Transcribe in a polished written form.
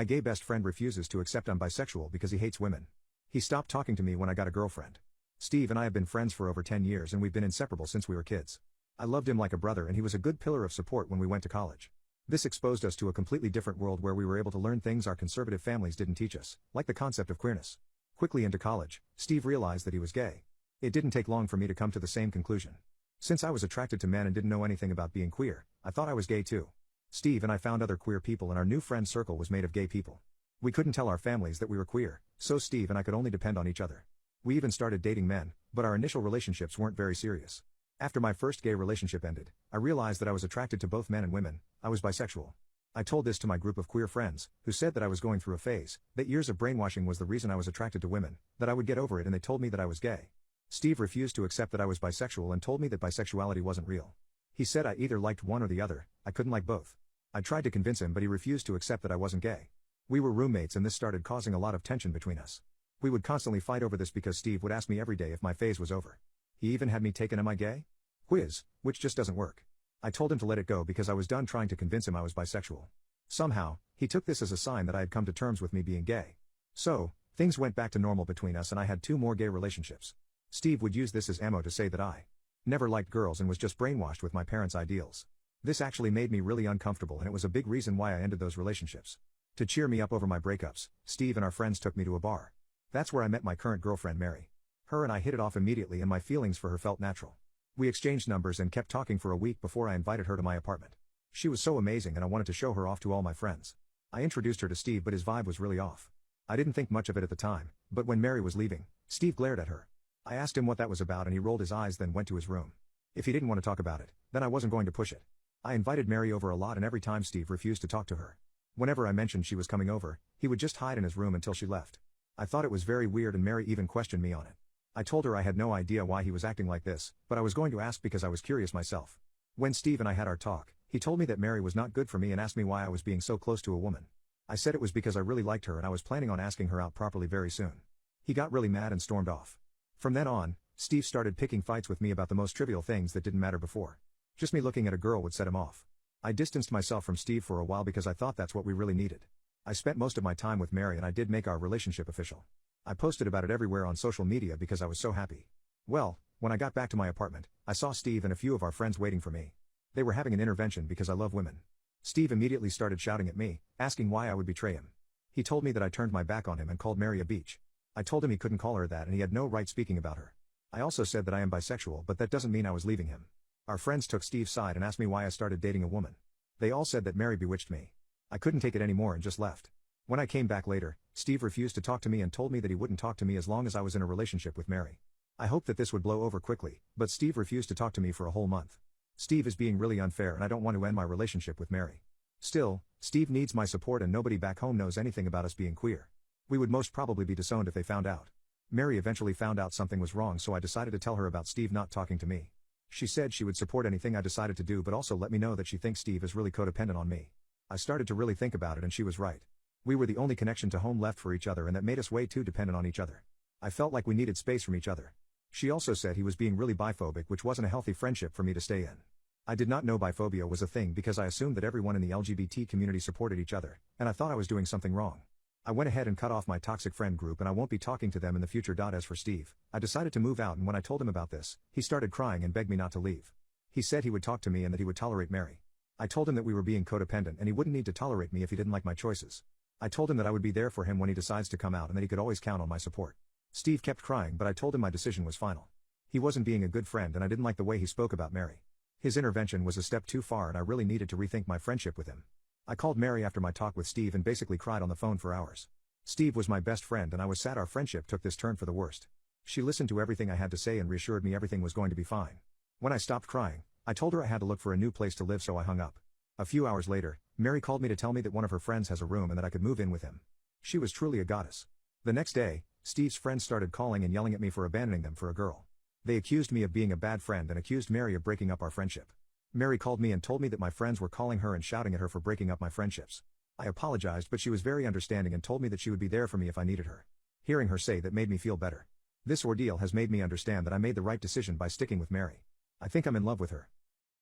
My gay best friend refuses to accept I'm bisexual because he hates women. He stopped talking to me when I got a girlfriend. Steve and I have been friends for over 10 years and we've been inseparable since we were kids. I loved him like a brother and he was a good pillar of support when we went to college. This exposed us to a completely different world where we were able to learn things our conservative families didn't teach us, like the concept of queerness. Quickly into college, Steve realized that he was gay. It didn't take long for me to come to the same conclusion. Since I was attracted to men and didn't know anything about being queer, I thought I was gay too. Steve and I found other queer people and our new friend circle was made of gay people. We couldn't tell our families that we were queer, so Steve and I could only depend on each other. We even started dating men, but our initial relationships weren't very serious. After my first gay relationship ended, I realized that I was attracted to both men and women. I was bisexual. I told this to my group of queer friends, who said that I was going through a phase, that years of brainwashing was the reason I was attracted to women, that I would get over it, and they told me that I was gay. Steve refused to accept that I was bisexual and told me that bisexuality wasn't real. He said I either liked one or the other, I couldn't like both. I tried to convince him but he refused to accept that I wasn't gay. We were roommates and this started causing a lot of tension between us. We would constantly fight over this because Steve would ask me every day if my phase was over. He even had me take an "Am I gay?" quiz, which just doesn't work. I told him to let it go because I was done trying to convince him I was bisexual. Somehow, he took this as a sign that I had come to terms with me being gay. So, things went back to normal between us and I had 2 more gay relationships. Steve would use this as ammo to say that I never liked girls and was just brainwashed with my parents' ideals. This actually made me really uncomfortable and it was a big reason why I ended those relationships. To cheer me up over my breakups, Steve and our friends took me to a bar. That's where I met my current girlfriend Mary. Her and I hit it off immediately and my feelings for her felt natural. We exchanged numbers and kept talking for a week before I invited her to my apartment. She was so amazing and I wanted to show her off to all my friends. I introduced her to Steve but his vibe was really off. I didn't think much of it at the time, but when Mary was leaving, Steve glared at her. I asked him what that was about and he rolled his eyes then went to his room. If he didn't want to talk about it, then I wasn't going to push it. I invited Mary over a lot and every time Steve refused to talk to her. Whenever I mentioned she was coming over, he would just hide in his room until she left. I thought it was very weird and Mary even questioned me on it. I told her I had no idea why he was acting like this, but I was going to ask because I was curious myself. When Steve and I had our talk, he told me that Mary was not good for me and asked me why I was being so close to a woman. I said it was because I really liked her and I was planning on asking her out properly very soon. He got really mad and stormed off. From then on, Steve started picking fights with me about the most trivial things that didn't matter before. Just me looking at a girl would set him off. I distanced myself from Steve for a while because I thought that's what we really needed. I spent most of my time with Mary and I did make our relationship official. I posted about it everywhere on social media because I was so happy. Well, when I got back to my apartment, I saw Steve and a few of our friends waiting for me. They were having an intervention because I love women. Steve immediately started shouting at me, asking why I would betray him. He told me that I turned my back on him and called Mary a beach. I told him he couldn't call her that and he had no right speaking about her. I also said that I am bisexual but that doesn't mean I was leaving him. Our friends took Steve's side and asked me why I started dating a woman. They all said that Mary bewitched me. I couldn't take it anymore and just left. When I came back later, Steve refused to talk to me and told me that he wouldn't talk to me as long as I was in a relationship with Mary. I hoped that this would blow over quickly, but Steve refused to talk to me for a whole month. Steve is being really unfair and I don't want to end my relationship with Mary. Still, Steve needs my support and nobody back home knows anything about us being queer. We would most probably be disowned if they found out. Mary eventually found out something was wrong so I decided to tell her about Steve not talking to me. She said she would support anything I decided to do but also let me know that she thinks Steve is really codependent on me. I started to really think about it and she was right. We were the only connection to home left for each other and that made us way too dependent on each other. I felt like we needed space from each other. She also said he was being really biphobic which wasn't a healthy friendship for me to stay in. I did not know biphobia was a thing because I assumed that everyone in the LGBT community supported each other, and I thought I was doing something wrong. I went ahead and cut off my toxic friend group and I won't be talking to them in the future. As for Steve, I decided to move out and when I told him about this, he started crying and begged me not to leave. He said he would talk to me and that he would tolerate Mary. I told him that we were being codependent and he wouldn't need to tolerate me if he didn't like my choices. I told him that I would be there for him when he decides to come out and that he could always count on my support. Steve kept crying but I told him my decision was final. He wasn't being a good friend and I didn't like the way he spoke about Mary. His intervention was a step too far and I really needed to rethink my friendship with him. I called Mary after my talk with Steve and basically cried on the phone for hours. Steve was my best friend and I was sad our friendship took this turn for the worst. She listened to everything I had to say and reassured me everything was going to be fine. When I stopped crying, I told her I had to look for a new place to live so I hung up. A few hours later, Mary called me to tell me that one of her friends has a room and that I could move in with him. She was truly a goddess. The next day, Steve's friends started calling and yelling at me for abandoning them for a girl. They accused me of being a bad friend and accused Mary of breaking up our friendship. Mary called me and told me that my friends were calling her and shouting at her for breaking up my friendships. I apologized but she was very understanding and told me that she would be there for me if I needed her. Hearing her say that made me feel better. This ordeal has made me understand that I made the right decision by sticking with Mary. I think I'm in love with her.